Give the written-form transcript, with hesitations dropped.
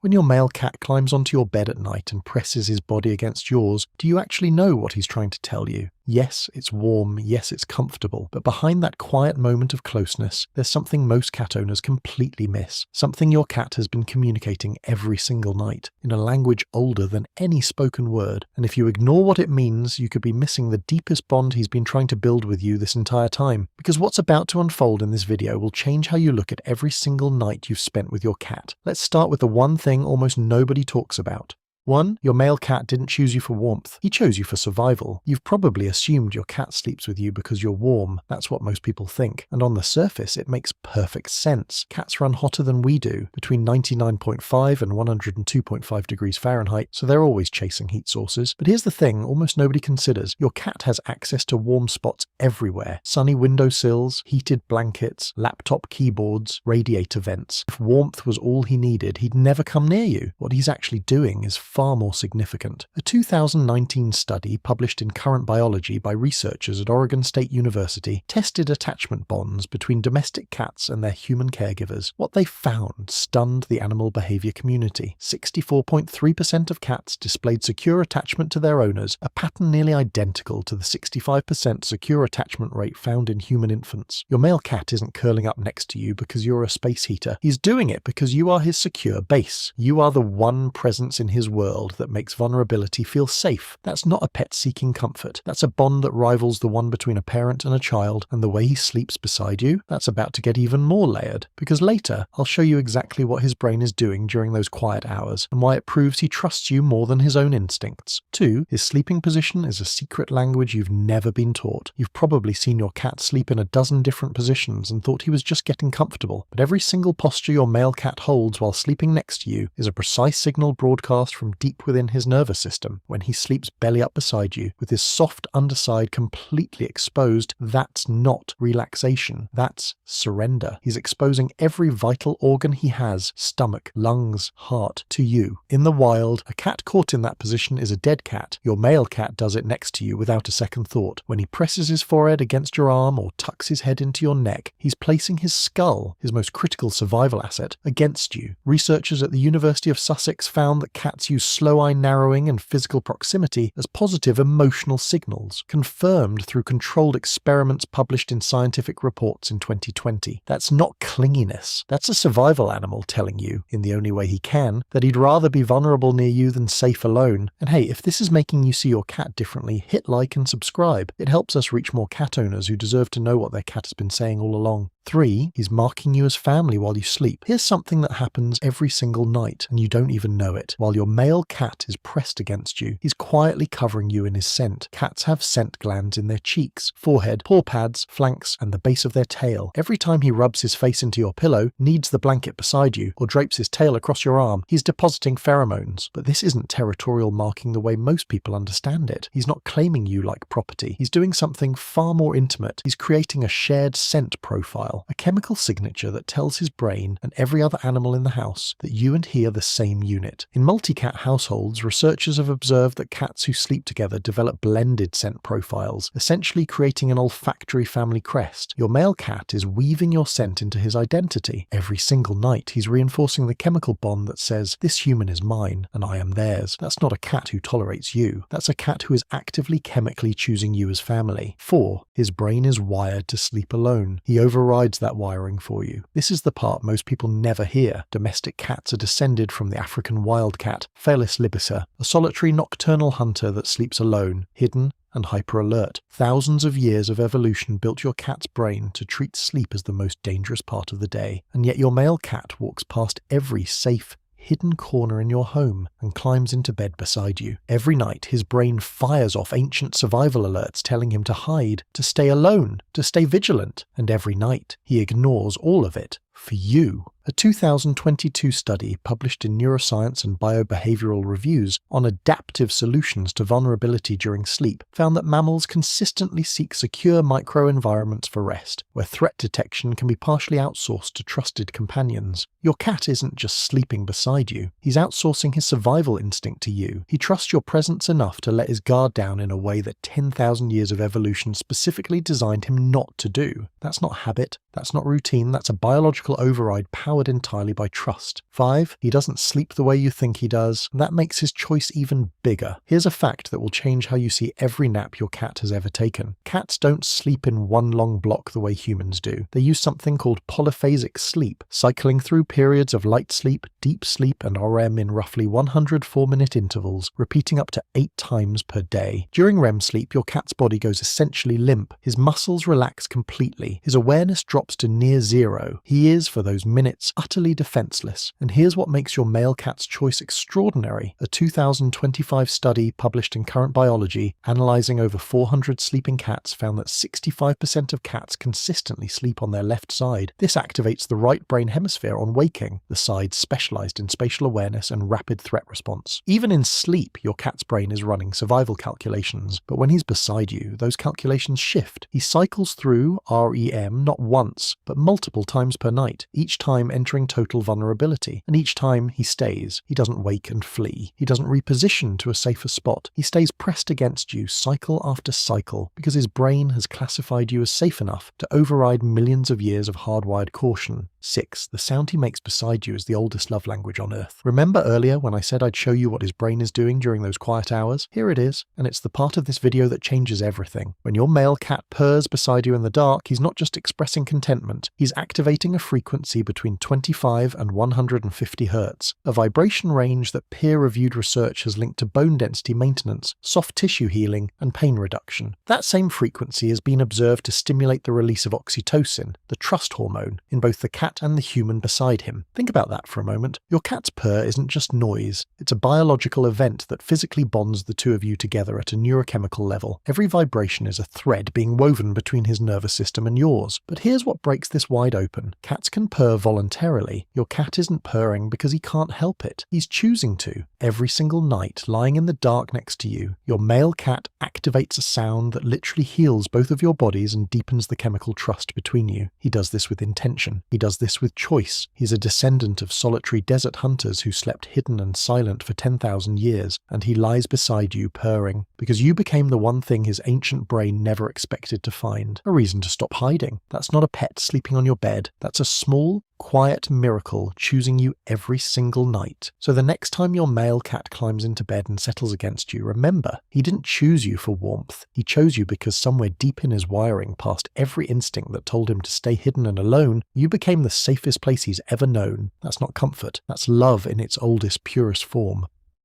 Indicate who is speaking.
Speaker 1: When your male cat climbs onto your bed at night and presses his body against yours, do you actually know what he's trying to tell you? Yes, it's warm, yes, it's comfortable, but behind that quiet moment of closeness, there's something most cat owners completely miss. Something your cat has been communicating every single night, in a language older than any spoken word. And if you ignore what it means, you could be missing the deepest bond he's been trying to build with you this entire time. Because what's about to unfold in this video will change how you look at every single night you've spent with your cat. Let's start with the one thing almost nobody talks about. 1. Your male cat didn't choose you for warmth. He chose you for survival. You've probably assumed your cat sleeps with you because you're warm. That's what most people think. And on the surface, it makes perfect sense. Cats run hotter than we do, between 99.5 and 102.5 degrees Fahrenheit, so they're always chasing heat sources. But here's the thing almost nobody considers. Your cat has access to warm spots everywhere. Sunny windowsills, heated blankets, laptop keyboards, radiator vents. If warmth was all he needed, he'd never come near you. What he's actually doing is far more significant. A 2019 study published in Current Biology by researchers at Oregon State University tested attachment bonds between domestic cats and their human caregivers. What they found stunned the animal behavior community. 64.3% of cats displayed secure attachment to their owners, a pattern nearly identical to the 65% secure attachment rate found in human infants. Your male cat isn't curling up next to you because you're a space heater. He's doing it because you are his secure base. You are the one presence in his world that makes vulnerability feel safe. That's not a pet seeking comfort. That's a bond that rivals the one between a parent and a child, and the way he sleeps beside you, that's about to get even more layered. Because later, I'll show you exactly what his brain is doing during those quiet hours, and why it proves he trusts you more than his own instincts. 2. His sleeping position is a secret language you've never been taught. You've probably seen your cat sleep in a dozen different positions and thought he was just getting comfortable, but every single posture your male cat holds while sleeping next to you is a precise signal broadcast from deep within his nervous system. When he sleeps belly up beside you, with his soft underside completely exposed, that's not relaxation, that's surrender. He's exposing every vital organ he has, stomach, lungs, heart, to you. In the wild, a cat caught in that position is a dead cat. Your male cat does it next to you without a second thought. When he presses his forehead against your arm or tucks his head into your neck, he's placing his skull, his most critical survival asset, against you. Researchers at the University of Sussex found that cats use slow eye narrowing and physical proximity as positive emotional signals, confirmed through controlled experiments published in scientific reports in 2020. That's not clinginess. That's a survival animal telling you, in the only way he can, that he'd rather be vulnerable near you than safe alone. And hey, if this is making you see your cat differently, hit like and subscribe. It helps us reach more cat owners who deserve to know what their cat has been saying all along. 3. He's marking you as family while you sleep. Here's something that happens every single night, and you don't even know it. While your male cat is pressed against you, he's quietly covering you in his scent. Cats have scent glands in their cheeks, forehead, paw pads, flanks, and the base of their tail. Every time he rubs his face into your pillow, kneads the blanket beside you, or drapes his tail across your arm, he's depositing pheromones. But this isn't territorial marking the way most people understand it. He's not claiming you like property. He's doing something far more intimate. He's creating a shared scent profile. A chemical signature that tells his brain and every other animal in the house that you and he are the same unit. In multi-cat households, researchers have observed that cats who sleep together develop blended scent profiles, essentially creating an olfactory family crest. Your male cat is weaving your scent into his identity. Every single night, he's reinforcing the chemical bond that says, this human is mine and I am theirs. That's not a cat who tolerates you. That's a cat who is actively chemically choosing you as family. 4. His brain is wired to sleep alone. He overrides that wiring for you. This is the part most people never hear. Domestic cats are descended from the African wildcat, Felis libera, a solitary nocturnal hunter that sleeps alone, hidden and hyper-alert. Thousands of years of evolution built your cat's brain to treat sleep as the most dangerous part of the day. And yet your male cat walks past every safe, hidden corner in your home and climbs into bed beside you. Every night, his brain fires off ancient survival alerts telling him to hide, to stay alone, to stay vigilant. And every night, he ignores all of it for you. A 2022 study published in Neuroscience and Biobehavioral Reviews on adaptive solutions to vulnerability during sleep found that mammals consistently seek secure microenvironments for rest, where threat detection can be partially outsourced to trusted companions. Your cat isn't just sleeping beside you, he's outsourcing his survival instinct to you. He trusts your presence enough to let his guard down in a way that 10,000 years of evolution specifically designed him not to do. That's not habit, that's not routine, that's a biological override powered powered entirely by trust. 5. He doesn't sleep the way you think he does, and that makes his choice even bigger. Here's a fact that will change how you see every nap your cat has ever taken. Cats don't sleep in one long block the way humans do. They use something called polyphasic sleep, cycling through periods of light sleep, deep sleep, and REM in roughly 100 4-minute intervals, repeating up to 8 times per day. During REM sleep, your cat's body goes essentially limp. His muscles relax completely. His awareness drops to near zero. He is, for those minutes, utterly defenseless. And here's what makes your male cat's choice extraordinary. A 2025 study published in Current Biology, analyzing over 400 sleeping cats, found that 65% of cats consistently sleep on their left side. This activates the right brain hemisphere on waking, the side specialized in spatial awareness and rapid threat response. Even in sleep, your cat's brain is running survival calculations, but when he's beside you, those calculations shift. He cycles through REM not once, but multiple times per night, each time entering total vulnerability, and each time he stays. He doesn't wake and flee. He doesn't reposition to a safer spot. He stays pressed against you cycle after cycle, because his brain has classified you as safe enough to override millions of years of hardwired caution. 6. The sound he makes beside you is the oldest love language on Earth. Remember earlier when I said I'd show you what his brain is doing during those quiet hours? Here it is, and it's the part of this video that changes everything. When your male cat purrs beside you in the dark, he's not just expressing contentment, he's activating a frequency between 25 and 150 Hz, a vibration range that peer-reviewed research has linked to bone density maintenance, soft tissue healing, and pain reduction. That same frequency has been observed to stimulate the release of oxytocin, the trust hormone, in both the cat and the human beside him. Think about that for a moment. Your cat's purr isn't just noise, it's a biological event that physically bonds the two of you together at a neurochemical level. Every vibration is a thread being woven between his nervous system and yours. But here's what breaks this wide open. Cats can purr voluntarily. Your cat isn't purring because he can't help it. He's choosing to. Every single night, lying in the dark next to you, your male cat activates a sound that literally heals both of your bodies and deepens the chemical trust between you. He does this with intention. He does this with choice. He's a descendant of solitary desert hunters who slept hidden and silent for 10,000 years, and he lies beside you purring, because you became the one thing his ancient brain never expected to find. A reason to stop hiding. That's not a pet sleeping on your bed. That's a small, quiet miracle choosing you every single night. So the next time your male cat climbs into bed and settles against you, remember, he didn't choose you for warmth. He chose you because somewhere deep in his wiring, past every instinct that told him to stay hidden and alone, you became the safest place he's ever known. That's not comfort. That's love in its oldest, purest form.